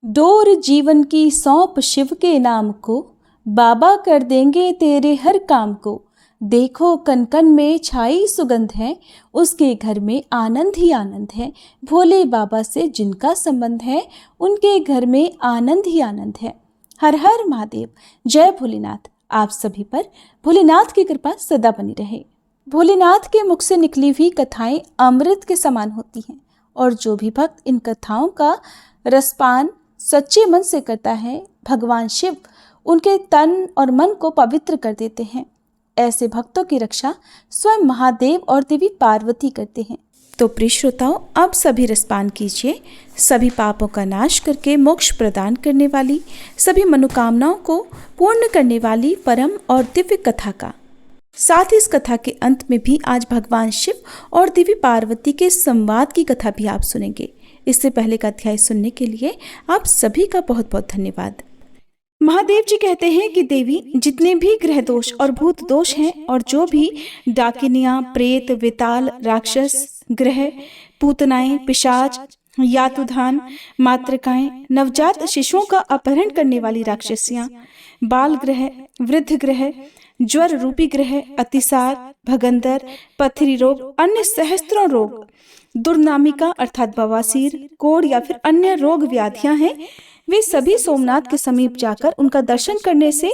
Door जीवन की सौंप शिव के नाम को, बाबा कर देंगे तेरे हर काम को। देखो कन कन में छाई सुगंध है, उसके घर में आनंद ही आनंद है। भोले बाबा से जिनका संबंध है, उनके घर में आनंद ही आनंद है। हर हर महादेव, जय भोलेनाथ। आप सभी पर भोलेनाथ की कृपा सदा बनी रहे। भोलेनाथ के मुख से निकली हुई कथाएं अमृत के समान होती हैं, और जो भी भक्त इन कथाओं का रसपान सच्चे मन से करता है, भगवान शिव उनके तन और मन को पवित्र कर देते हैं। ऐसे भक्तों की रक्षा स्वयं महादेव और देवी पार्वती करते हैं। तो प्रिय श्रोताओं, अब सभी रसपान कीजिए सभी पापों का नाश करके मोक्ष प्रदान करने वाली, सभी मनोकामनाओं को पूर्ण करने वाली परम और दिव्य कथा का। साथ ही इस कथा के अंत में भी आज भगवान शिव और देवी पार्वती के संवाद की कथा भी आप सुनेंगे। इससे पहले का अध्याय सुनने के लिए आप सभी का बहुत बहुत धन्यवाद। महादेव जी कहते हैं कि देवी, जितने भी ग्रह दोष और भूत दोष हैं, और जो भी डाकिनियां, प्रेत, विताल, राक्षस, ग्रह, पूतनाएं, पिशाच, यातुधान, मातृकाएं, नवजात शिशुओं का अपहरण करने वाली राक्षसियां, बाल ग्रह, वृद्ध ग्रह, ज्वर रूपी ग्रह, अतिसार, भगंदर, पथरी रोग, अन्य सहस्त्रों रोग, दुर्नामिका अर्थात बवासीर, कोढ़ या फिर अन्य रोग व्याधियां हैं, वे सभी सोमनाथ के समीप जाकर उनका दर्शन करने से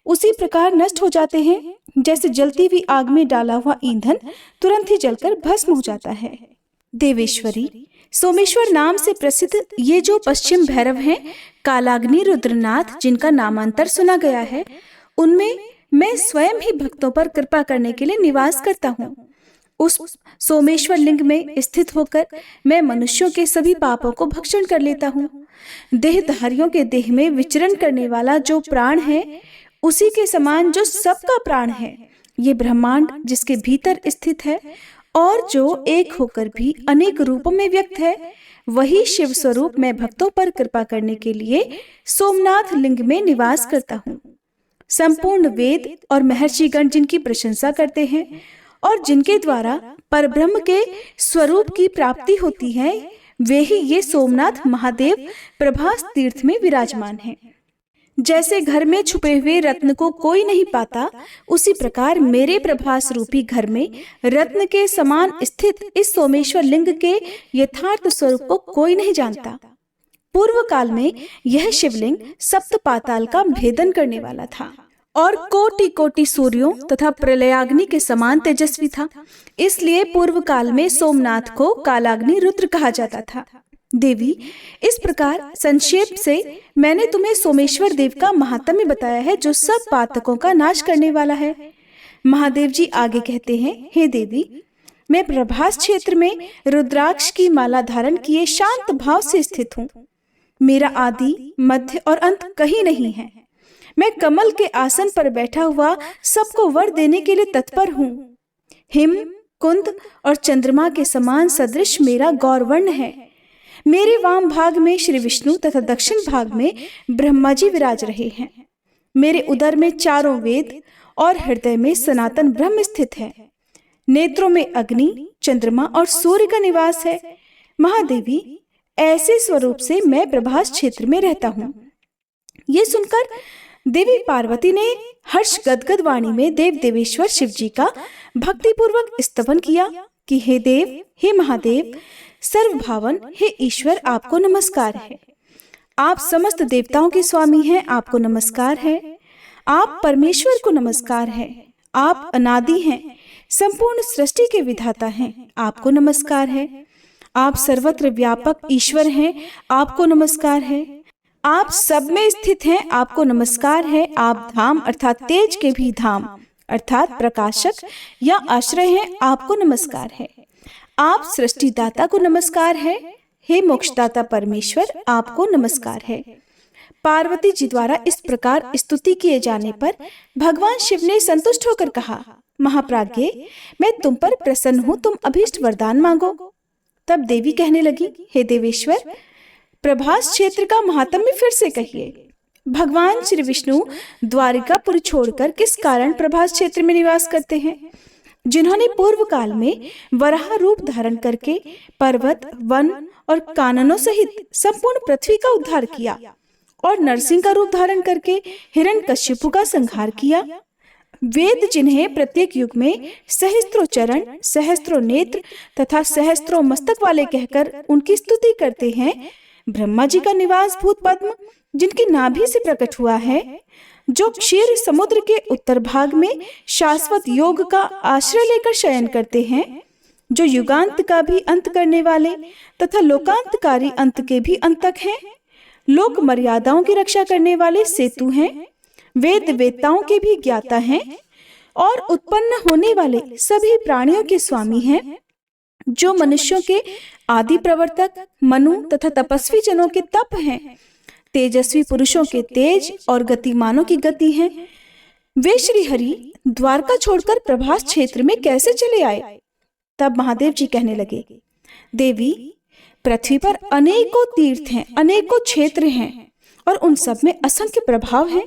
उसी प्रकार नष्ट हो जाते हैं जैसे जलती हुई आग में डाला हुआ ईंधन तुरंत ही जलकर भस्म हो जाता है। देवेश्वरी, सोमेश्वर नाम से प्रसिद्ध ये जो पश्चिम भैरव हैं, कालाग्नि रुद्रनाथ, जिनका नामांतर सुना गया है, उनमें मैं स्वयं ही भक्तों पर कृपा करने के लिए निवास करता हूँ। उस सोमेश्वर लिंग में स्थित होकर मैं मनुष्यों के सभी पापों को भक्षण कर लेता हूँ। देहधारियों के देह में विचरण करने वाला जो प्राण है, उसी के समान जो सबका प्राण है, ये ब्रह्मांड जिसके भीतर स्थित है और जो एक होकर भी अनेक रूपों में व्यक्त है, वही शिव स्वरूप मैं भक्तों पर कृपा करने के लिए सोमनाथ लिंग में निवास करता हूँ। संपूर्ण वेद और महर्षिगण जिनकी प्रशंसा करते हैं और जिनके द्वारा परब्रह्म के स्वरूप की प्राप्ति होती है, वे ही ये सोमनाथ महादेव प्रभास तीर्थ में विराजमान हैं। जैसे घर में छुपे हुए रत्न को कोई नहीं पाता, उसी प्रकार मेरे प्रभास रूपी घर में रत्न के समान स्थित इस सोमेश्वर लिंग के यथार्थ स्वरूप को कोई नहीं जानता। पूर्व काल में यह शिवलिंग सप्त पाताल का भेदन करने वाला था और कोटि कोटि सूर्यों तथा प्रलयाग्नि के समान तेजस्वी था। इसलिए पूर्व काल में सोमनाथ को कालाग्नि रुद्र कहा जाता था। देवी, इस प्रकार संक्षेप से मैंने तुम्हें सोमेश्वर देव का महात्म्य बताया है, जो सब पातकों का नाश करने वाला है। महादेव जी आगे कहते हैं, हे देवी, मैं प्रभास क्षेत्र में रुद्राक्ष की माला धारण किए शांत भाव से स्थित हूँ। मेरा आदि, मध्य और अंत कहीं नहीं है। मैं कमल के आसन पर बैठा हुआ सबको वर देने के लिए तत्पर हूँ। हिम, कुंद और चंद्रमा के समान सदृश मेरा गौरवर्ण है। मेरे वाम भाग में श्री विष्णु तथा दक्षिण भाग में ब्रह्मा जी विराज रहे हैं। मेरे उदर में चारों वेद और हृदय में सनातन ब्रह्म स्थित है। नेत्रों में अग्नि, चंद्रमा और सूर्य का निवास है। महादेवी, ऐसे स्वरूप से मैं प्रभास क्षेत्र में रहता हूँ। ये सुनकर देवी पार्वती ने हर्ष गदगद वाणी में देव देवेश्वर शिव जी का भक्तिपूर्वक स्तवन किया कि हे देव, हे महादेव, सर्वभावन, हे ईश्वर, आपको नमस्कार है। आप समस्त देवताओं के स्वामी हैं, आपको नमस्कार है। आप परमेश्वर को नमस्कार है। आप अनादि हैं, संपूर्ण सृष्टि के विधाता हैं, आपको नमस्कार है। आप सर्वत्र व्यापक ईश्वर हैं, आपको नमस्कार है। आप सब में स्थित हैं, आपको नमस्कार है। आप धाम अर्थात तेज के भी धाम अर्थात प्रकाशक या आश्रय हैं, आपको नमस्कार है। आप सृष्टिदाता को नमस्कार है। हे मोक्षदाता परमेश्वर, आपको नमस्कार है। पार्वती जी द्वारा इस प्रकार स्तुति किए जाने पर भगवान शिव ने संतुष्ट होकर कहा, महाप्राज्ञे, मैं तुम पर प्रसन्न हूँ, तुम अभीष्ट वरदान मांगो। तब देवी कहने लगी, हे देवेश्वर, प्रभास क्षेत्र का महात्म्य फिर से कहिए। भगवान श्री विष्णु द्वारिकापुरी छोड़कर किस कारण प्रभास क्षेत्र में निवास करते हैं? जिन्होंने पूर्व काल में वराह रूप धारण करके पर्वत, वन और काननों सहित संपूर्ण पृथ्वी का उद्धार किया, और नरसिंह का रूप धारण करके हिरण्यकश्यपु का संहार किया। वेद जिन्हें प्रत्येक युग में सहस्त्रों चरण, सहस्त्रों नेत्र तथा सहस्त्रों मस्तक वाले कहकर उनकी स्तुति करते हैं, ब्रह्मा जी का निवास भूत पद्म जिनकी नाभि से प्रकट हुआ है, जो क्षीर समुद्र के उत्तर भाग में शाश्वत योग का आश्रय लेकर शयन करते हैं, जो युगांत का भी अंत करने वाले तथा लोकांतकारी अंत के भी अंतक हैं, लोक मर्यादाओं की रक्षा करने वाले सेतु हैं, वेद वेत्ताओं के भी ज्ञाता हैं और उत्पन्न होने वाले सभी प्राणियों के स्वामी हैं, जो मनुष्यों के आदि प्रवर्तक, मनु तथा तपस्वी जनों के तप हैं, तेजस्वी पुरुषों के तेज और गतिमानों की गति हैं। वे श्री हरि द्वारका छोड़कर प्रभास क्षेत्र में कैसे चले आए? तब महादेव जी कहने लगे, देवी, पृथ्वी पर अनेकों तीर्थ हैं, अनेकों क्षेत्र हैं और उन सब में असंख्य प्रभाव हैं,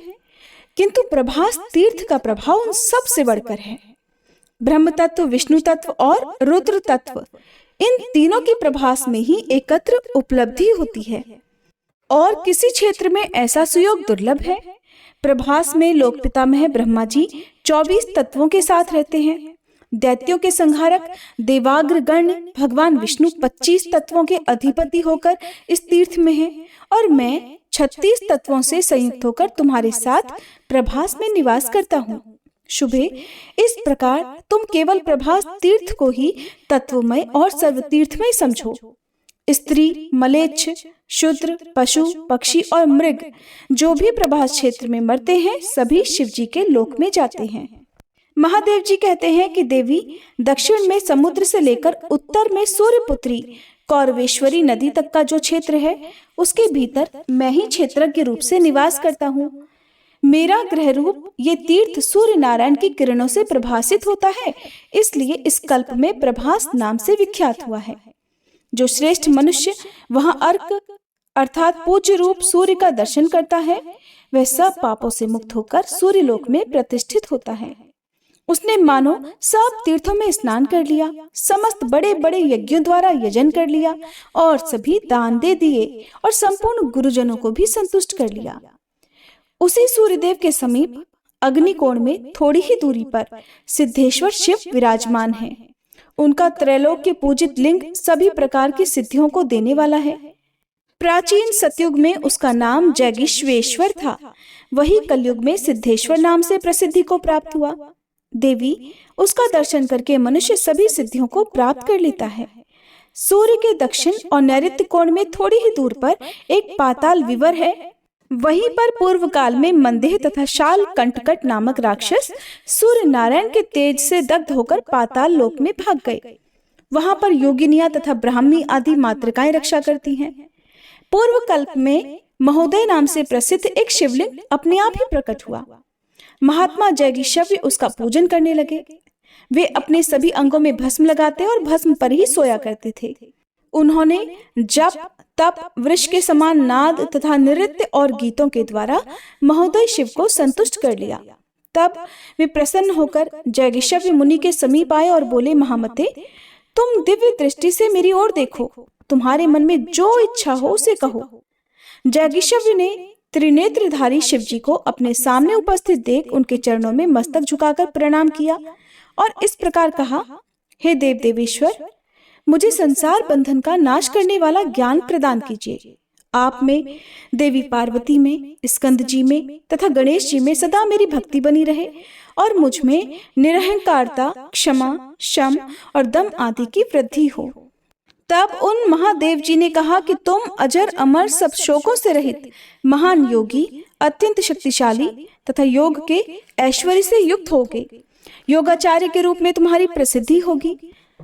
किंतु प्रभास तीर्थ का प्रभाव उन सब से बढ़कर है। ब्रह्म तत्व, विष्णु तत्व और रुद्र तत्व, इन तीनों की प्रभास में ही एकत्र उपलब्धि होती है और किसी क्षेत्र में ऐसा सुयोग दुर्लभ है। प्रभास में लोक पितामह ब्रह्मा जी 24 तत्वों के साथ रहते हैं। दैत्यों के संहारक देवाग्र गण भगवान विष्णु 25 तत्वों के अधिपति होकर इस तीर्थ में हैं और मैं 36 तत्वों से संयुक्त होकर तुम्हारे साथ प्रभास में निवास करता हूँ। शुभे, इस प्रकार तुम केवल प्रभास तीर्थ को ही तत्वमय और सर्वतीर्थमय समझो। स्त्री, मलेच्छ, शूद्र, पशु, पक्षी और मृग जो भी प्रभास क्षेत्र में मरते हैं, सभी शिव जी के लोक में जाते हैं। महादेव जी कहते हैं कि देवी, दक्षिण में समुद्र से लेकर उत्तर में सूर्यपुत्री कौरवेश्वरी नदी तक का जो क्षेत्र है, उसके भीतर मैं ही क्षेत्रज्ञ रूप से निवास करता हूँ। मेरा ग्रह रूप ये तीर्थ सूर्य नारायण की किरणों से प्रभासित होता है, इसलिए इस कल्प में प्रभास नाम से विख्यात हुआ है। जो श्रेष्ठ मनुष्य वहाँ अर्क अर्थात पूज्य रूप सूर्य का दर्शन करता है, वह सब पापों से मुक्त होकर सूर्य लोक में प्रतिष्ठित होता है। उसने मानो सब तीर्थों में स्नान कर लिया, समस्त बड़े बड़े यज्ञों द्वारा यजन कर लिया और सभी दान दे दिए और संपूर्ण गुरुजनों को भी संतुष्ट कर लिया। उसी सूर्यदेव के समीप अग्निकोण में थोड़ी ही दूरी पर सिद्धेश्वर शिव विराजमान हैं। उनका त्रैलोक के पूजित लिंग सभी प्रकार की सिद्धियों को देने वाला है। प्राचीन सतयुग में उसका नाम जैगिश्वेश्वर था, वही कलयुग में सिद्धेश्वर नाम से प्रसिद्धि को प्राप्त हुआ। देवी, उसका दर्शन करके मनुष्य सभी सिद्धियों को प्राप्त कर लेता है। सूर्य के दक्षिण और नैऋत्य कोण में थोड़ी ही दूर पर एक पाताल विवर है। वहीं पर पूर्व काल में मंदेह तथा शाल कंटकट नामक राक्षस सूर्य नारायण के तेज से दग्ध होकर पाताल लोक में भाग गए। वहां पर योगिनियां तथा ब्राह्मी आदि मातृकाएं रक्षा करती हैं। पूर्व कल्प में महोदय नाम से प्रसिद्ध एक शिवलिंग अपने आप ही प्रकट हुआ। महात्मा जैगिशव्य उसका पूजन करने लगे। वे अपने सभी अंगों में भस्म लगाते और भस्म पर ही सोया करते थे। उन्होंने जप, तप, वृक्ष के समान नाद तथा नृत्य और गीतों के द्वारा महोदय शिव को संतुष्ट कर लिया। तब वे प्रसन्न होकर जैगिशव्य मुनि के समीप आए और बोले, महामते, तुम दिव्य दृष्टि से मेरी ओर देखो, तुम्हारे मन में जो इच्छा हो उसे कहो। जैगिशव्य ने त्रिनेत्रधारी शिव जी को अपने सामने उपस्थित देख उनके चरणों में मस्तक झुकाकर प्रणाम किया और इस प्रकार कहा, हे देव देवेश्वर, मुझे संसार बंधन का नाश करने वाला ज्ञान प्रदान कीजिए। आप में, देवी पार्वती में, स्कंद जी में तथा गणेश जी में सदा मेरी भक्ति बनी रहे और मुझ में निरहंकारता, क्षमा, शम और दम आदि की वृद्धि हो। तब उन महादेव जी ने कहा कि तुम अजर अमर सब शोकों से रहित महान योगी, अत्यंत शक्तिशाली तथा योग के ऐश्वर्य से युक्त होगे। योगाचार्य के रूप में तुम्हारी प्रसिद्धि होगी।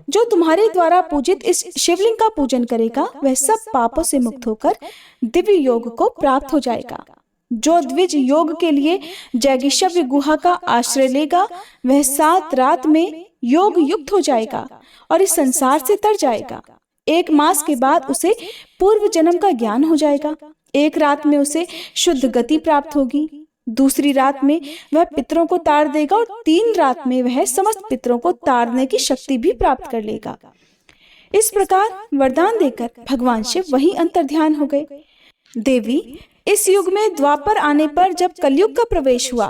जो तुम्हारे द्वारा पूजित इस शिवलिंग का पूजन करेगा, वह सब पापों से मुक्त होकर दिव्य योग को प्राप्त हो जाएगा। जो द्विज योग के लिए जैगिशव्य गुहा का आश्रय लेगा, वह 7 रात में योग युक्त हो जाएगा और इस संसार से तर जाएगा। 1 मास के बाद उसे पूर्व जन्म का ज्ञान हो जाएगा। 1 रात में उसे शुद्ध गति प्राप्त होगी। दूसरी रात में वह पितरों को तार देगा और 3 रात में वह समस्त पितरों को तारने की शक्ति भी प्राप्त कर लेगा। इस प्रकार वरदान देकर भगवान शिव वहीं अंतर्ध्यान हो गए। देवी, इस युग में द्वापर आने पर जब कलयुग का प्रवेश हुआ,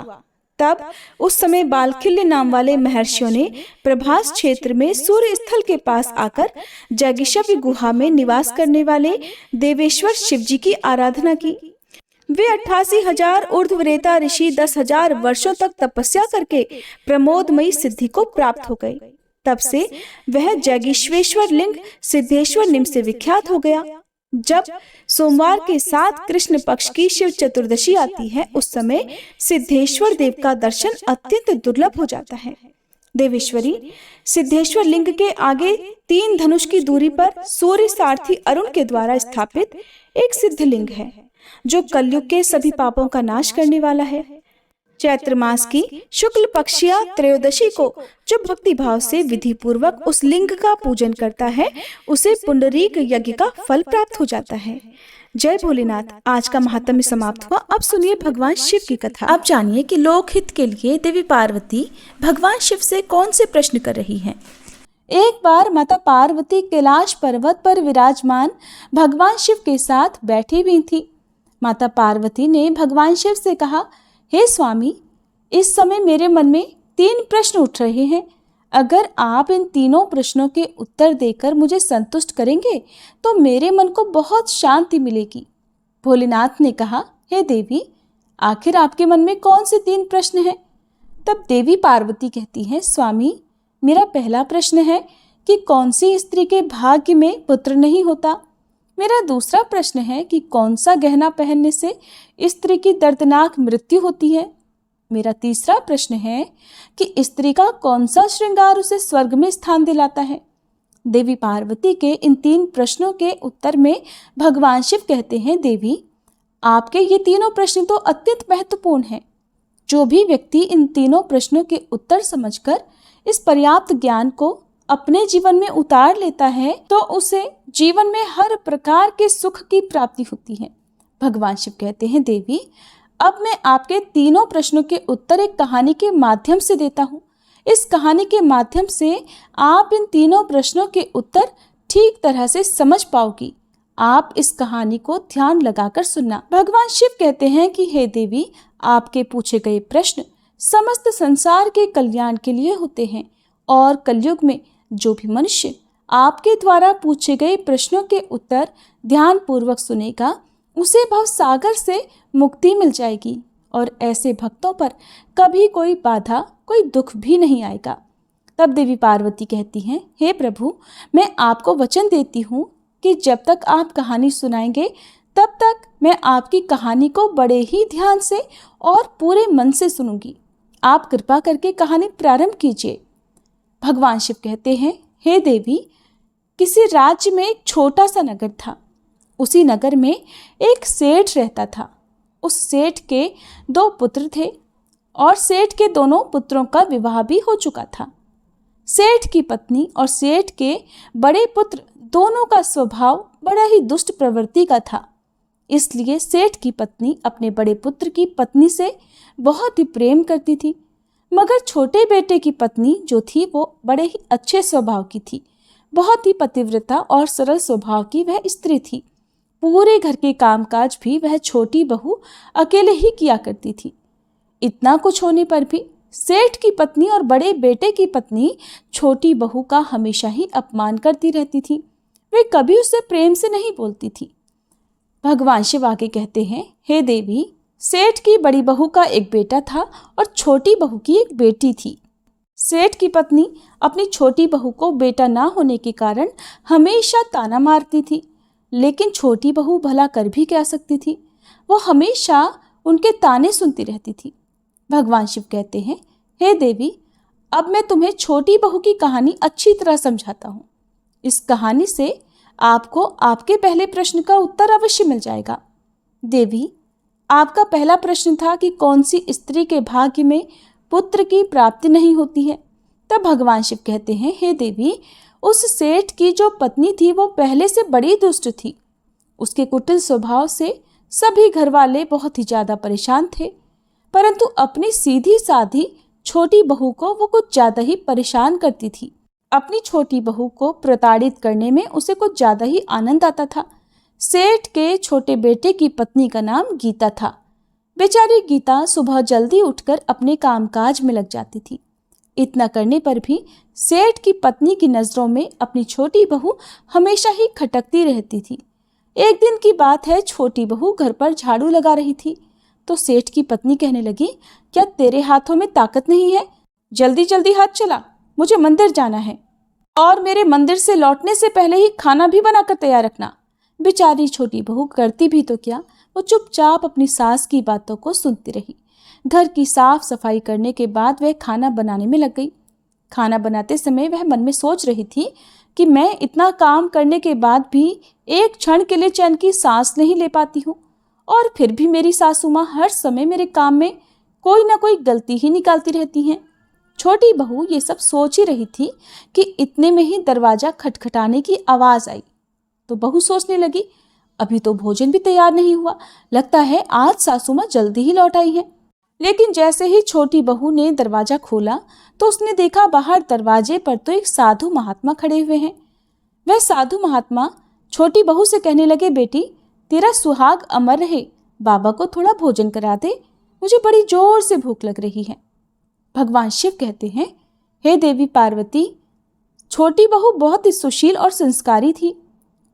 तब उस समय बालखिल्य नाम वाले महर्षियों ने प्रभास क्षेत्र में सूर्य स्थल के पास आकर जैगिषव्य गुहा में निवास करने वाले देवेश्वर शिव जी की आराधना की। वे 88,000 ऊर्ध्वरेता ऋषि 10,000 वर्षों तक तपस्या करके प्रमोदमयी सिद्धि को प्राप्त हो गए। तब से वह जैगिश्वेश्वर लिंग सिद्धेश्वर निम से विख्यात हो गया। जब सोमवार के साथ कृष्ण पक्ष की शिव चतुर्दशी आती है, उस समय सिद्धेश्वर देव का दर्शन अत्यंत दुर्लभ हो जाता है। देवेश्वरी, सिद्धेश्वर लिंग के आगे 3 धनुष की दूरी पर सूर्य सारथी अरुण के द्वारा स्थापित एक सिद्ध लिंग है, जो कलयुग के सभी पापों का नाश करने वाला है। चैत्र मास की शुक्ल पक्षिया त्रयोदशी को जो भक्ति भाव से विधि पूर्वक उस लिंग का पूजन करता है, उसे पुंडरीक यज्ञ का फल प्राप्त हो जाता है। जय भोलेनाथ। आज का महात्म्य समाप्त हुआ। अब सुनिए भगवान शिव की कथा। अब जानिए कि लोकहित के लिए देवी पार्वती भगवान शिव से कौन से प्रश्न कर रही हैं। एक बार माता पार्वती कैलाश पर्वत पर विराजमान भगवान शिव के साथ बैठी हुई थी। माता पार्वती ने भगवान शिव से कहा, हे स्वामी, इस समय मेरे मन में 3 प्रश्न उठ रहे हैं। अगर आप इन तीनों प्रश्नों के उत्तर देकर मुझे संतुष्ट करेंगे तो मेरे मन को बहुत शांति मिलेगी। भोलेनाथ ने कहा, हे देवी, आखिर आपके मन में कौन से 3 प्रश्न हैं? तब देवी पार्वती कहती है, स्वामी, मेरा पहला प्रश्न है कि कौन सी स्त्री के भाग्य में पुत्र नहीं होता। मेरा दूसरा प्रश्न है कि कौन सा गहना पहनने से स्त्री की दर्दनाक मृत्यु होती है। मेरा तीसरा प्रश्न है कि स्त्री का कौन सा श्रृंगार उसे स्वर्ग में स्थान दिलाता है। देवी पार्वती के इन 3 प्रश्नों के उत्तर में भगवान शिव कहते हैं, देवी, आपके ये तीनों प्रश्न तो अत्यंत महत्वपूर्ण हैं। जो भी व्यक्ति इन तीनों प्रश्नों के उत्तर समझकर इस पर्याप्त ज्ञान को अपने जीवन में उतार लेता है तो उसे जीवन में हर प्रकार के सुख की प्राप्ति होती है। भगवान शिव कहते हैं, देवी, अब मैं आपके तीनों प्रश्नों के उत्तर एक कहानी के माध्यम से देता हूँ। इस कहानी के माध्यम से आप इन तीनों प्रश्नों के उत्तर ठीक तरह से समझ पाओगी। आप इस कहानी को ध्यान लगाकर सुनना। भगवान शिव कहते हैं कि हे देवी, आपके पूछे गए प्रश्न समस्त संसार के कल्याण के लिए होते हैं और कलयुग में जो भी मनुष्य आपके द्वारा पूछे गए प्रश्नों के उत्तर ध्यान पूर्वक सुनेगा, उसे भव सागर से मुक्ति मिल जाएगी और ऐसे भक्तों पर कभी कोई बाधा, कोई दुख भी नहीं आएगा। तब देवी पार्वती कहती हैं, हे प्रभु, मैं आपको वचन देती हूँ कि जब तक आप कहानी सुनाएंगे तब तक मैं आपकी कहानी को बड़े ही ध्यान से और पूरे मन से सुनूंगी। आप कृपा करके कहानी प्रारंभ कीजिए। भगवान शिव कहते हैं, हे देवी, किसी राज्य में एक छोटा सा नगर था। उसी नगर में एक सेठ रहता था। उस सेठ के 2 पुत्र थे और सेठ के दोनों पुत्रों का विवाह भी हो चुका था। सेठ की पत्नी और सेठ के बड़े पुत्र दोनों का स्वभाव बड़ा ही दुष्ट प्रवृत्ति का था। इसलिए सेठ की पत्नी अपने बड़े पुत्र की पत्नी से बहुत ही प्रेम करती थी, मगर छोटे बेटे की पत्नी जो थी वो बड़े ही अच्छे स्वभाव की थी। बहुत ही पतिव्रता और सरल स्वभाव की वह स्त्री थी। पूरे घर के कामकाज भी वह छोटी बहू अकेले ही किया करती थी। इतना कुछ होने पर भी सेठ की पत्नी और बड़े बेटे की पत्नी छोटी बहू का हमेशा ही अपमान करती रहती थी। वे कभी उससे प्रेम से नहीं बोलती थी। भगवान शिव आगे कहते हैं, हे देवी, सेठ की बड़ी बहू का एक बेटा था और छोटी बहू की एक बेटी थी। सेठ की पत्नी अपनी छोटी बहू को बेटा ना होने के कारण हमेशा ताना मारती थी, लेकिन छोटी बहू भला कर भी क्या सकती थी। वो हमेशा उनके ताने सुनती रहती थी। भगवान शिव कहते हैं, हे देवी, अब मैं तुम्हें छोटी बहू की कहानी अच्छी तरह समझाता हूँ। इस कहानी से आपको आपके पहले प्रश्न का उत्तर अवश्य मिल जाएगा। देवी, आपका पहला प्रश्न था कि कौन सी स्त्री के भाग्य में पुत्र की प्राप्ति नहीं होती है। तब भगवान शिव कहते हैं, हे देवी, उस सेठ की जो पत्नी थी वो पहले से बड़ी दुष्ट थी। उसके कुटिल स्वभाव से सभी घर वाले बहुत ही ज़्यादा परेशान थे। परंतु अपनी सीधी साधी छोटी बहू को वो कुछ ज्यादा ही परेशान करती थी। अपनी छोटी बहू को प्रताड़ित करने में उसे कुछ ज्यादा ही आनंद आता था। सेठ के छोटे बेटे की पत्नी का नाम गीता था। बेचारी गीता सुबह जल्दी उठकर अपने कामकाज में लग जाती थी। इतना करने पर भी सेठ की पत्नी की नजरों में अपनी छोटी बहू हमेशा ही खटकती रहती थी। एक दिन की बात है, छोटी बहू घर पर झाड़ू लगा रही थी तो सेठ की पत्नी कहने लगी, क्या तेरे हाथों में ताकत नहीं है? जल्दी जल्दी हाथ चला, मुझे मंदिर जाना है और मेरे मंदिर से लौटने से पहले ही खाना भी बनाकर तैयार रखना। बेचारी छोटी बहू करती भी तो क्या, वो चुपचाप अपनी सास की बातों को सुनती रही। घर की साफ सफाई करने के बाद वह खाना बनाने में लग गई। खाना बनाते समय वह मन में सोच रही थी कि मैं इतना काम करने के बाद भी एक क्षण के लिए चैन की सांस नहीं ले पाती हूँ, और फिर भी मेरी सासू माँ हर समय मेरे काम में कोई ना कोई गलती ही निकालती रहती हैं। छोटी बहू ये सब सोच ही रही थी कि इतने में ही दरवाजा खटखटाने की आवाज़ आई। तो बहू सोचने लगी, अभी तो भोजन भी तैयार नहीं हुआ, लगता है आज सासू माँ जल्दी ही लौट आई हैं। लेकिन जैसे ही छोटी बहू ने दरवाजा खोला तो उसने देखा बाहर दरवाजे पर तो एक साधु महात्मा खड़े हुए हैं। वह साधु महात्मा छोटी बहू से कहने लगे, बेटी तेरा सुहाग अमर रहे, बाबा को थोड़ा भोजन करा दे, मुझे बड़ी जोर से भूख लग रही है। भगवान शिव कहते हैं, हे देवी पार्वती, छोटी बहू बहुत ही सुशील और संस्कारी थी।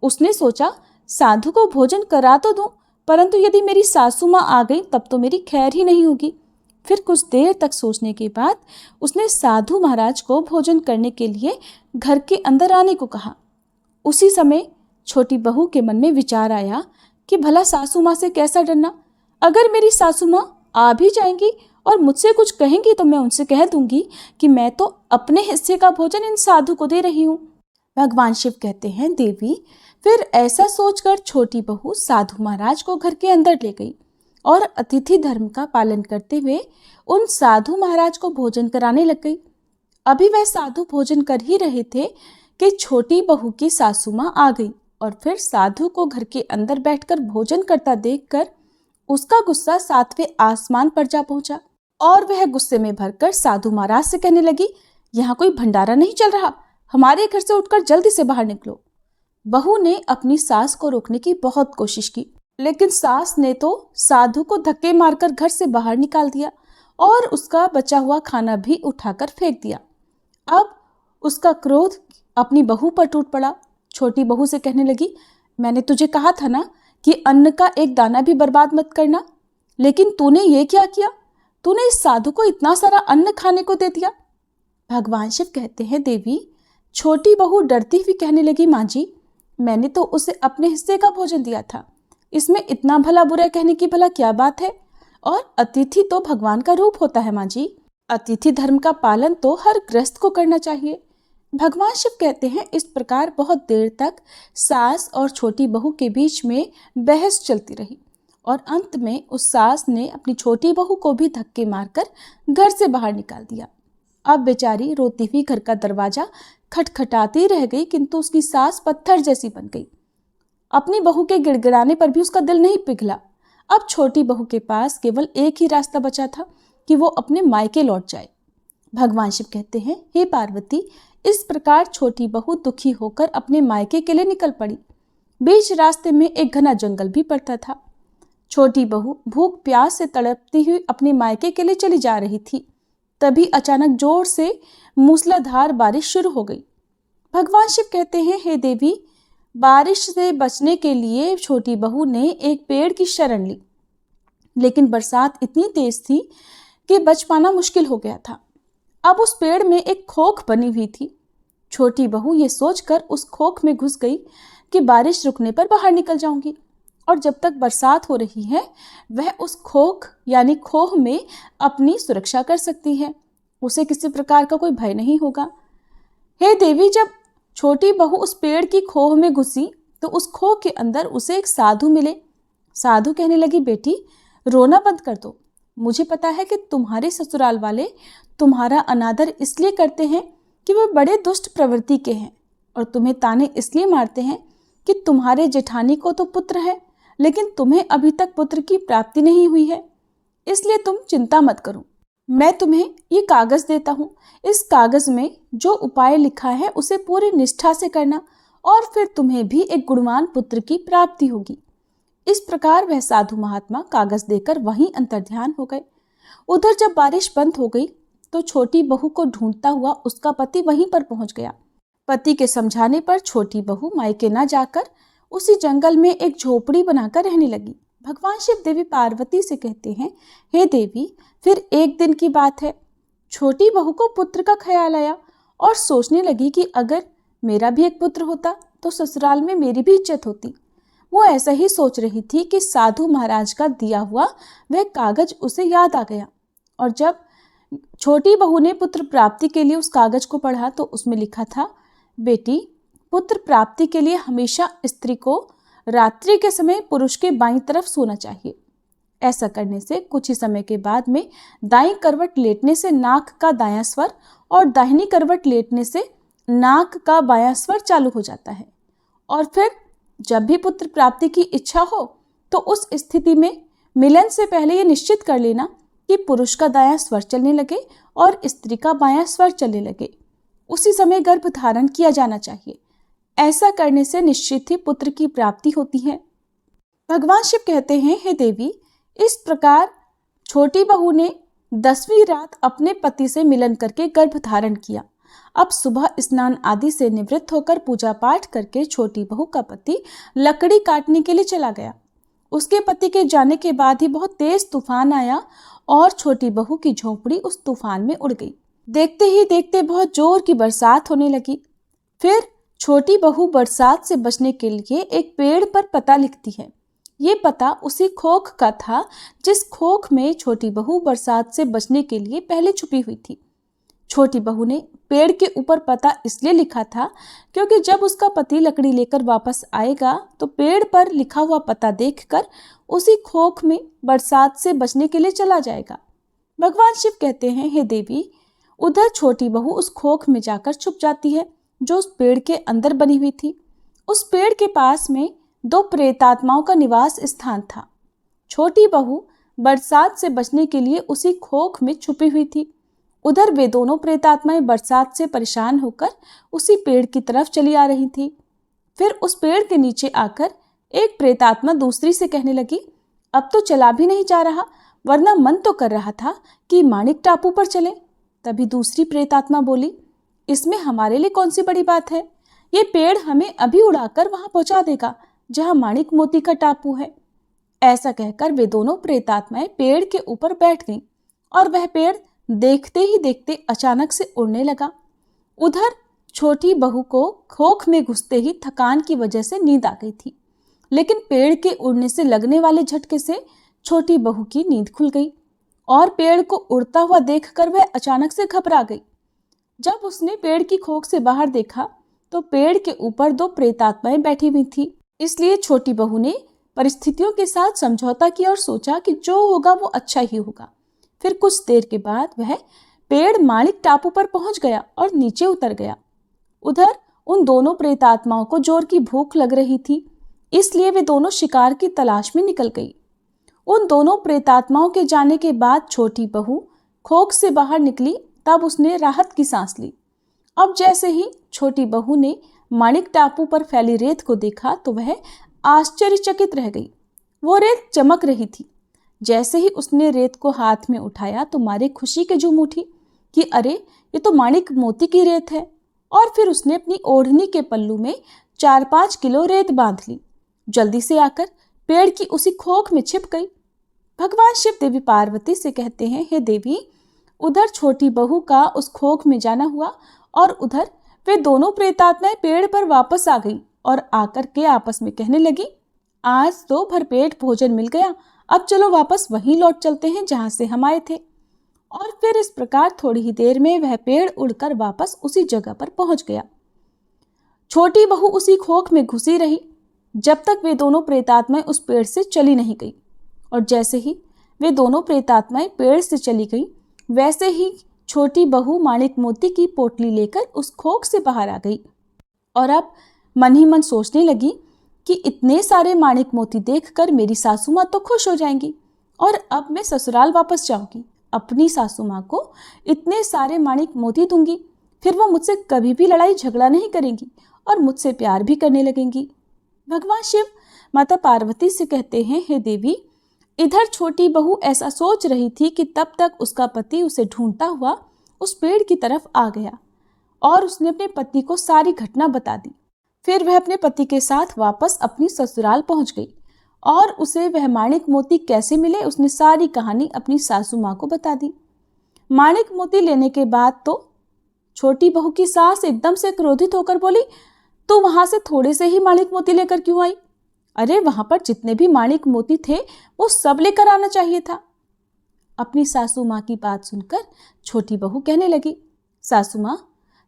उसने सोचा साधु को भोजन करा तो दूं, परंतु यदि मेरी सासू माँ आ गई तब तो मेरी खैर ही नहीं होगी। फिर कुछ देर तक सोचने के बाद उसने साधु महाराज को भोजन करने के लिए घर के अंदर आने को कहा। उसी समय छोटी बहू के मन में विचार आया कि भला सासू माँ से कैसा डरना, अगर मेरी सासू माँ आ भी जाएंगी और मुझसे कुछ कहेंगी तो मैं उनसे कह दूंगी कि मैं तो अपने हिस्से का भोजन इन साधु को दे रही हूँ। भगवान शिव कहते हैं, देवी फिर ऐसा सोचकर छोटी बहू साधु महाराज को घर के अंदर ले गई और अतिथि धर्म का पालन करते हुए उन साधु महाराज को भोजन कराने लग गई। अभी वह साधु भोजन कर ही रहे थे कि छोटी बहू की सासू माँ आ गई और फिर साधु को घर के अंदर बैठकर भोजन करता देखकर उसका गुस्सा सातवें आसमान पर जा पहुंचा और वह गुस्से में भरकर साधु महाराज से कहने लगी, यहाँ कोई भंडारा नहीं चल रहा, हमारे घर से उठकर जल्दी से बाहर निकलो। बहू ने अपनी सास को रोकने की बहुत कोशिश की, लेकिन सास ने तो साधु को धक्के मारकर घर से बाहर निकाल दिया और उसका बचा हुआ खाना भी उठाकर फेंक दिया। अब उसका क्रोध अपनी बहू पर टूट पड़ा। छोटी बहू से कहने लगी, मैंने तुझे कहा था ना कि अन्न का एक दाना भी बर्बाद मत करना, लेकिन तूने ये क्या किया, तूने इस साधु को इतना सारा अन्न खाने को दे दिया। भगवान शिव कहते हैं, देवी छोटी बहू डरती हुई कहने लगी, माँ जी मैंने तो उसे अपने हिस्से का भोजन दिया था, इसमें इतना भला बुरा कहने की भला क्या बात है, और अतिथि तो भगवान का रूप होता है माँ जी, अतिथि धर्म का पालन तो हर गृहस्थ को करना चाहिए। भगवान शिव कहते हैं, इस प्रकार बहुत देर तक सास और छोटी बहू के बीच में बहस चलती रही और अंत में उस सास ने अपनी छोटी बहू को भी धक्के मारकर घर से बाहर निकाल दिया। अब बेचारी रोती हुई घर का दरवाजा खटखटाती रह गई, किंतु उसकी सास पत्थर जैसी बन गई। अपनी बहू के गिड़गिड़ाने पर भी उसका दिल नहीं पिघला। अब छोटी बहू के पास केवल एक ही रास्ता बचा था कि वो अपने मायके लौट जाए। भगवान शिव कहते हैं, हे पार्वती, इस प्रकार छोटी बहू दुखी होकर अपने मायके के लिए निकल पड़ी। बीच रास्ते में एक घना जंगल भी पड़ता था। छोटी बहू भूख प्यास से तड़पती हुई अपने मायके के लिए चली जा रही थी। तभी अचानक जोर से मूसलाधार बारिश शुरू हो गई। भगवान शिव कहते हैं, हे देवी, बारिश से बचने के लिए छोटी बहू ने एक पेड़ की शरण ली, लेकिन बरसात इतनी तेज थी कि बच पाना मुश्किल हो गया था। अब उस पेड़ में एक खोख बनी हुई थी। छोटी बहू ये सोचकर उस खोख में घुस गई कि बारिश रुकने पर बाहर निकल जाऊंगी, और जब तक बरसात हो रही है वह उस खोख यानी खोह में अपनी सुरक्षा कर सकती है, उसे किसी प्रकार का कोई भय नहीं होगा। हे देवी, जब छोटी बहू उस पेड़ की खोह में घुसी तो उस खोह के अंदर उसे एक साधु मिले। साधु कहने लगी, बेटी रोना बंद कर दो, मुझे पता है कि तुम्हारे ससुराल वाले तुम्हारा अनादर इसलिए करते हैं कि वे बड़े दुष्ट प्रवृत्ति के हैं, और तुम्हें ताने इसलिए मारते हैं कि तुम्हारे जेठानी को तो पुत्र है, लेकिन तुम्हें अभी तक पुत्र की प्राप्ति नहीं हुई है। इसलिए तुम चिंता मत करो। मैं तुम्हें ये कागज देता हूँ। इस कागज में जो उपाय लिखा है उसे पूरी निष्ठा से करना और फिर तुम्हें भी एक गुणवान पुत्र की प्राप्ति होगी। इस प्रकार वह साधु महात्मा कागज देकर वहीं अंतर्ध्यान हो गए। उधर जब बारिश बंद हो गई तो छोटी बहू को ढूंढता हुआ उसका पति वहीं पर पहुंच गया। पति के समझाने पर छोटी बहू मायके न जाकर उसी जंगल में एक झोपड़ी बनाकर रहने लगी। भगवान शिव देवी पार्वती से कहते हैं, हे देवी, फिर एक दिन की बात है, छोटी बहू को पुत्र का ख्याल आया और सोचने लगी कि अगर मेरा भी एक पुत्र होता तो ससुराल में मेरी भी इज्जत होती। वो ऐसा ही सोच रही थी कि साधु महाराज का दिया हुआ वह कागज उसे याद आ गया। और जब छोटी बहू ने पुत्र प्राप्ति के लिए उस कागज को पढ़ा तो उसमें लिखा था, बेटी, पुत्र प्राप्ति के लिए हमेशा स्त्री को रात्रि के समय पुरुष के बाईं तरफ सोना चाहिए। ऐसा करने से कुछ ही समय के बाद में दाईं करवट लेटने से नाक का दायां स्वर और दाहिनी करवट लेटने से नाक का बायां स्वर चालू हो जाता है। और फिर जब भी पुत्र प्राप्ति की इच्छा हो तो उस स्थिति में मिलन से पहले ये निश्चित कर लेना कि पुरुष का दायां स्वर चलने लगे और स्त्री का बायां स्वर चलने लगे। उसी समय गर्भ धारण किया जाना चाहिए। ऐसा करने से निश्चित ही पुत्र की प्राप्ति होती है। भगवान शिव कहते हैं, हे देवी, इस प्रकार छोटी बहू ने 10वीं रात अपने पति से मिलन करके गर्भ धारण किया। अब सुबह स्नान आदि से निवृत्त होकर पूजा पाठ करके छोटी बहू का पति लकड़ी काटने के लिए चला गया। उसके पति के जाने के बाद ही बहुत तेज तूफान आया और छोटी बहू की झोंपड़ी उस तूफान में उड़ गई। देखते ही देखते बहुत जोर की बरसात होने लगी। फिर छोटी बहू बरसात से बचने के लिए एक पेड़ पर पता लिखती है। ये पता उसी खोख का था जिस खोख में छोटी बहू बरसात से बचने के लिए पहले छुपी हुई थी। छोटी बहू ने पेड़ के ऊपर पता इसलिए लिखा था क्योंकि जब उसका पति लकड़ी लेकर वापस आएगा तो पेड़ पर लिखा हुआ पता देखकर उसी खोख में बरसात से बचने के लिए चला जाएगा। भगवान शिव कहते हैं, हे देवी, उधर छोटी बहू उस खोख में जाकर छुप जाती है जो उस पेड़ के अंदर बनी हुई थी। उस पेड़ के पास में 2 प्रेतात्माओं का निवास स्थान था। छोटी बहू बरसात से बचने के लिए उसी खोख में छुपी हुई थी। उधर वे दोनों प्रेतात्माएं बरसात से परेशान होकर उसी पेड़ की तरफ चली आ रही थी। फिर उस पेड़ के नीचे आकर एक प्रेतात्मा दूसरी से कहने लगी, अब तो चला भी नहीं जा रहा, वरना मन तो कर रहा था कि माणिक टापू पर चले। तभी दूसरी प्रेतात्मा बोली, इसमें हमारे लिए कौन सी बड़ी बात है, ये पेड़ हमें अभी उड़ाकर वहां पहुंचा देगा जहां माणिक मोती का टापू है। ऐसा कहकर वे दोनों प्रेतात्माएं पेड़ के ऊपर बैठ गईं और वह पेड़ देखते ही देखते अचानक से उड़ने लगा। उधर छोटी बहू को खोख में घुसते ही थकान की वजह से नींद आ गई थी, लेकिन पेड़ के उड़ने से लगने वाले झटके से छोटी बहू की नींद खुल गई और पेड़ को उड़ता हुआ देखकर वह अचानक से घबरा गई। जब उसने पेड़ की खोख से बाहर देखा तो पेड़ के ऊपर 2 प्रेतात्माएं बैठी हुई थी। इसलिए छोटी बहू ने परिस्थितियों के साथ समझौता किया और सोचा कि जो होगा वो अच्छा ही होगा। फिर कुछ देर के बाद वह पेड़ माणिक टापू पर पहुंच गया और नीचे उतर गया। उधर उन दोनों प्रेतात्माओं को जोर की भूख लग रही थी, इसलिए वे दोनों शिकार की तलाश में निकल गई। उन दोनों प्रेतात्माओं के जाने के बाद छोटी बहू खोख से बाहर निकली, तब उसने राहत की सांस ली। अब जैसे ही छोटी बहू ने माणिक टापू पर फैली रेत को देखा तो वह आश्चर्यचकित रह गई। वो रेत चमक रही थी। जैसे ही उसने रेत को हाथ में उठाया तो मारे खुशी के झूम उठी कि अरे, ये तो माणिक मोती की रेत है। और फिर उसने अपनी ओढ़नी के पल्लू में 4-5 किलो रेत बांध ली। जल्दी से आकर पेड़ की उसी खोख में छिप गई। भगवान शिव देवी पार्वती से कहते हैं, हे देवी, उधर छोटी बहू का उस खोख में जाना हुआ और उधर वे दोनों प्रेतात्माएं पेड़ पर वापस आ गई और आकर के आपस में कहने लगी, आज तो भरपेट भोजन मिल गया, अब चलो वापस वहीं लौट चलते हैं जहां से हम आए थे। और फिर इस प्रकार थोड़ी ही देर में वह पेड़ उड़कर वापस उसी जगह पर पहुंच गया। छोटी बहू उसी खोख में घुसी रही जब तक वे दोनों प्रेतात्माएं उस पेड़ से चली नहीं गई। और जैसे ही वे दोनों प्रेतात्माएं पेड़ से चली गई, वैसे ही छोटी बहू माणिक मोती की पोटली लेकर उस खोख से बाहर आ गई और अब मन ही मन सोचने लगी कि इतने सारे माणिक मोती देखकर मेरी सासू माँ तो खुश हो जाएंगी और अब मैं ससुराल वापस जाऊंगी, अपनी सासू माँ को इतने सारे माणिक मोती दूंगी, फिर वो मुझसे कभी भी लड़ाई झगड़ा नहीं करेंगी और मुझसे प्यार भी करने लगेंगी। भगवान शिव माता पार्वती से कहते हैं, हे देवी, इधर छोटी बहू ऐसा सोच रही थी कि तब तक उसका पति उसे ढूंढता हुआ उस पेड़ की तरफ आ गया और उसने अपने पति को सारी घटना बता दी। फिर वह अपने पति के साथ वापस अपनी ससुराल पहुंच गई और उसे वह माणिक मोती कैसे मिले उसने सारी कहानी अपनी सासू माँ को बता दी। माणिक मोती लेने के बाद तो छोटी बहू की सास एकदम से क्रोधित होकर बोली, तू वहां से थोड़े से ही माणिक मोती लेकर क्यों आई? अरे वहां पर जितने भी माणिक मोती थे वो सब लेकर आना चाहिए था। अपनी सासू माँ की बात सुनकर छोटी बहू कहने लगी, सासू माँ,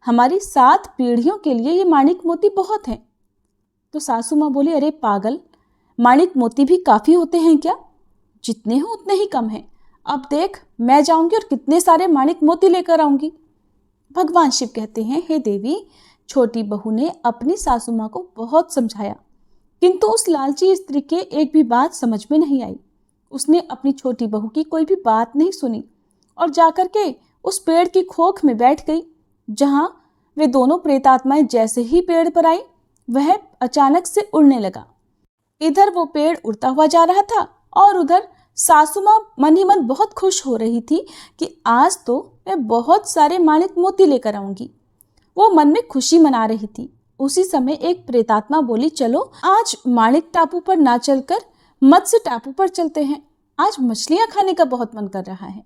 हमारी 7 पीढ़ियों के लिए ये माणिक मोती बहुत हैं। तो सासू माँ बोली, अरे पागल, माणिक मोती भी काफ़ी होते हैं क्या? जितने हो उतने ही कम हैं। अब देख, मैं जाऊंगी और कितने सारे माणिक मोती लेकर आऊंगी। भगवान शिव कहते हैं, हे देवी, छोटी बहू ने अपनी सासू माँ को बहुत समझाया, किंतु उस लालची स्त्री के एक भी बात समझ में नहीं आई। उसने अपनी छोटी बहू की कोई भी बात नहीं सुनी और जाकर के उस पेड़ की खोख में बैठ गई, जहां वे दोनों प्रेतात्माएं जैसे ही पेड़ पर आई वह अचानक से उड़ने लगा। इधर वो पेड़ उड़ता हुआ जा रहा था और उधर सासू माँ मन ही मन बहुत खुश हो रही थी कि आज तो मैं बहुत सारे माणिक मोती लेकर आऊंगी। वो मन में खुशी मना रही थी। उसी समय एक प्रेतात्मा बोली, चलो आज माणिक टापू पर ना चलकर मत्स्य टापू पर चलते हैं, आज मछलियां खाने का बहुत मन कर रहा है।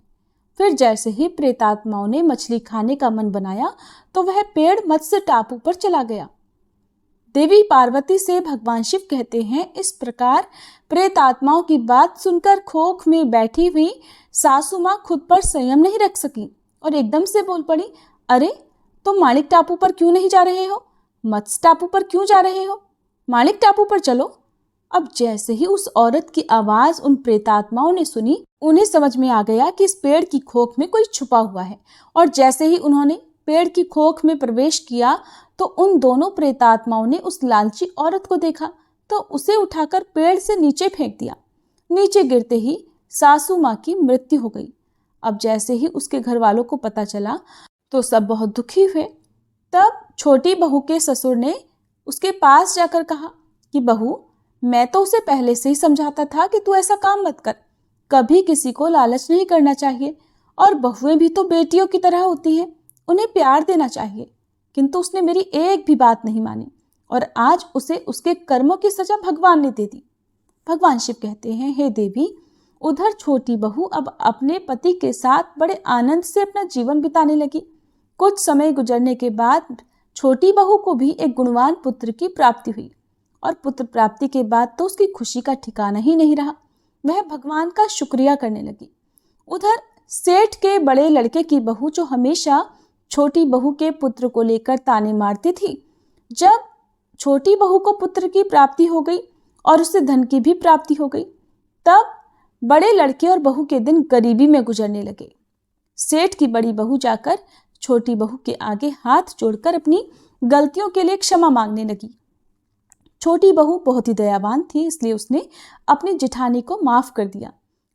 फिर जैसे ही प्रेतात्माओं ने मछली खाने का मन बनाया तो वह पेड़ मत्स्य टापू पर चला गया। देवी पार्वती से भगवान शिव कहते हैं, इस प्रकार प्रेत आत्माओं की बात सुनकर खोख में बैठी हुई सासू माँ खुद पर संयम नहीं रख सकी और एकदम से बोल पड़ी, अरे तुम माणिक टापू पर क्यों नहीं जा रहे हो? मत्स्य टापू पर क्यों जा रहे हो? माणिक टापू पर चलो। अब जैसे ही उस औरत की आवाज उन प्रेतात्माओं ने सुनी, उन्हें समझ में आ गया कि इस पेड़ की खोख में कोई छुपा हुआ है और जैसे ही उन्होंने पेड़ की खोख में प्रवेश किया तो उन दोनों प्रेतात्माओं ने उस लालची औरत को देखा तो उसे उठाकर पेड़ से नीचे फेंक दिया। नीचे गिरते ही सासू माँ की मृत्यु हो गई। अब जैसे ही उसके घर वालों को पता चला तो सब बहुत दुखी हुए। तब छोटी बहू के ससुर ने उसके पास जाकर कहा कि बहू, मैं तो उसे पहले से ही समझाता था कि तू ऐसा काम मत कर, कभी किसी को लालच नहीं करना चाहिए और बहुएं भी तो बेटियों की तरह होती हैं, उन्हें प्यार देना चाहिए। किंतु उसने मेरी एक भी बात नहीं मानी और आज उसे उसके कर्मों की सजा भगवान ने दे दी। भगवान शिव कहते हैं, हे देवी, उधर छोटी बहू अब अपने पति के साथ बड़े आनंद से अपना जीवन बिताने लगी। कुछ समय गुजरने के बाद छोटी बहू को भी एक गुणवान पुत्र की प्राप्ति हुई और पुत्र प्राप्ति के बाद तो उसकी खुशी का ठिकाना ही नहीं रहा। वह भगवान का शुक्रिया करने लगी। उधर सेठ के बड़े लड़के की बहू, जो हमेशा छोटी बहू के पुत्र को लेकर ताने मारती थी, जब छोटी बहू को पुत्र की प्राप्ति हो गई और उससे धन की भी प्राप्ति हो गई, तब बड़े लड़के और बहू के दिन गरीबी में गुजरने लगे। सेठ की बड़ी बहू जाकर छोटी बहू के आगे हाथ जोड़कर अपनी गलतियों के लिए क्षमा मांगने लगी। छोटी बहू बहुत ही दयावान थी, इसलिए उसने अपनी जेठानी को माफ कर दिया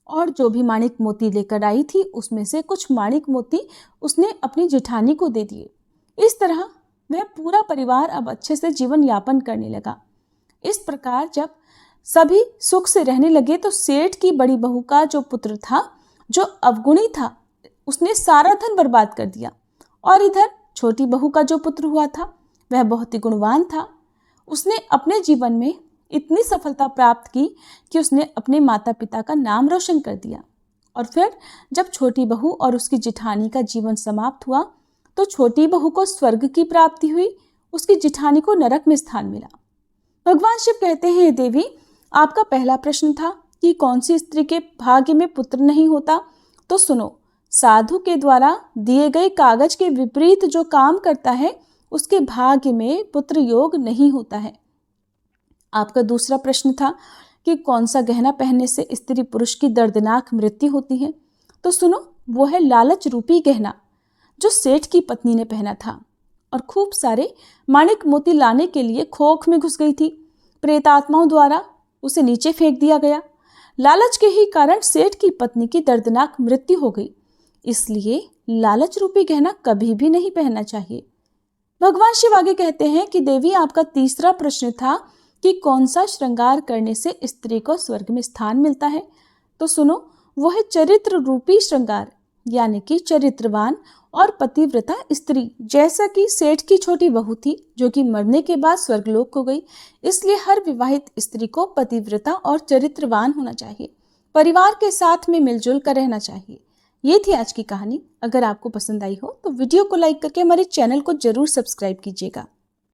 और जो भी माणिक मोती लेकर आई थी उसमें से कुछ माणिक मोती उसने अपनी जेठानी को दे दिए। इस तरह वह पूरा परिवार अब अच्छे से जीवन यापन करने लगा। इस प्रकार जब सभी सुख से रहने लगे तो सेठ की बड़ी बहू का जो पुत्र था, जो अवगुणी था, उसने सारा धन बर्बाद कर दिया और इधर छोटी बहू का जो पुत्र हुआ था वह बहुत ही गुणवान था। उसने अपने जीवन में इतनी सफलता प्राप्त की कि उसने अपने माता पिता का नाम रोशन कर दिया। और फिर जब छोटी बहू और उसकी जेठानी का जीवन समाप्त हुआ तो छोटी बहू को स्वर्ग की प्राप्ति हुई, उसकी जेठानी को नरक में स्थान मिला। भगवान शिव कहते हैं, देवी, आपका पहला प्रश्न था कि कौन सी स्त्री के भाग्य में पुत्र नहीं होता, तो सुनो, साधु के द्वारा दिए गए कागज के विपरीत जो काम करता है उसके भाग्य में पुत्र योग नहीं होता है। आपका दूसरा प्रश्न था कि कौन सा गहना पहनने से स्त्री पुरुष की दर्दनाक मृत्यु होती है, तो सुनो, वो है लालच रूपी गहना जो सेठ की पत्नी ने पहना था और खूब सारे माणिक मोती लाने के लिए खोख में घुस गई थी। प्रेतात्माओं द्वारा उसे नीचे फेंक दिया गया। लालच के ही कारण सेठ की पत्नी की दर्दनाक मृत्यु हो गई। इसलिए लालच रूपी गहना कभी भी नहीं पहनना चाहिए। भगवान शिव आगे कहते हैं कि देवी, आपका तीसरा प्रश्न था कि कौन सा श्रृंगार करने से स्त्री को स्वर्ग में स्थान मिलता है। तो सुनो, वो है चरित्र रूपी श्रृंगार, यानी कि चरित्रवान और पतिव्रता स्त्री। जैसा कि सेठ की छोटी बहू थी जो कि मरने के बाद स्वर्गलोक को गई, इसलिए हर विवाहित स्त्री को पतिव्रता और चरित्रवान होना चाहिए, परिवार के साथ में मिलजुल कर रहना चाहिए। ये थी आज की कहानी। अगर आपको पसंद आई हो तो वीडियो को लाइक करके हमारे चैनल को जरूर सब्सक्राइब कीजिएगा।